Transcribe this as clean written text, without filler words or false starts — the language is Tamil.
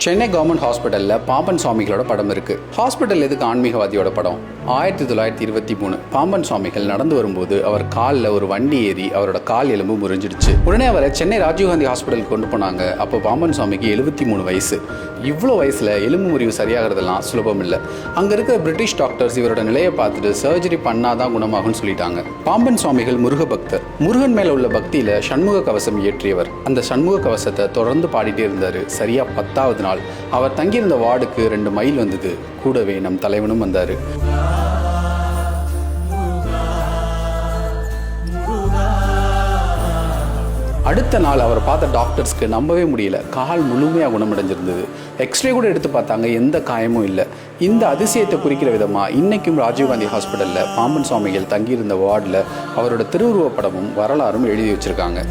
சென்னை கவர்மெண்ட் ஹாஸ்பிட்டலில் பாம்பன் சுவாமிகளோட படம் இருக்குது. ஹாஸ்பிட்டல் எதுக்கு ஆன்மீகவாதியோட படம்? 1923 பாம்பன் சுவாமிகள் நடந்து வரும்போது அவர் காலில் ஒரு வண்டி ஏறி அவரோட கால் எலும்பு முறிஞ்சிடுச்சு. உடனே அவரை சென்னை ராஜீவ்காந்தி ஹாஸ்பிட்டலுக்கு கொண்டு போனாங்க. அப்போ பாம்பன் சுவாமிக்கு 73 வயசு. இவ்வளோ வயசில் எலும்பு முறிவு சரியாகிறதெல்லாம் சுலபம் இல்லை. அங்கே இருக்கிற பிரிட்டிஷ் டாக்டர்ஸ் இவரோட நிலையை பார்த்துட்டு சர்ஜரி பண்ணாதான் குணமாகும்னு சொல்லிட்டாங்க. பாம்பன் சுவாமிகள் முருக பக்தர். முருகன் மேலே உள்ள பக்தியில் சண்முக கவசம் இயற்றியவர். அந்த சண்முக கவசத்தை தொடர்ந்து பாடிட்டே இருந்தார். சரியா 10வது நாள் அவர் தங்கியிருந்த வார்டுக்கு 2 மைல் வந்தது. கூடவே நம் தலைவனும் வந்தார். அடுத்த நாள் அவர் பார்த்த டாக்டர்ஸ்க்கு நம்பவே முடியல. கால் முழுமையாக குணமடைஞ்சிருந்தது. எக்ஸ்ரே கூட எடுத்து பார்த்தாங்க, எந்த காயமும் இல்லை. இந்த அதிசயத்தை குறிக்கிற விதமாக இன்றைக்கும் ராஜீவ்காந்தி ஹாஸ்பிட்டலில் பாம்பன் சுவாமிகள் தங்கியிருந்த வார்டில் அவரோட திருவுருவப் படமும் வரலாறும் எழுதி வச்சுருக்காங்க.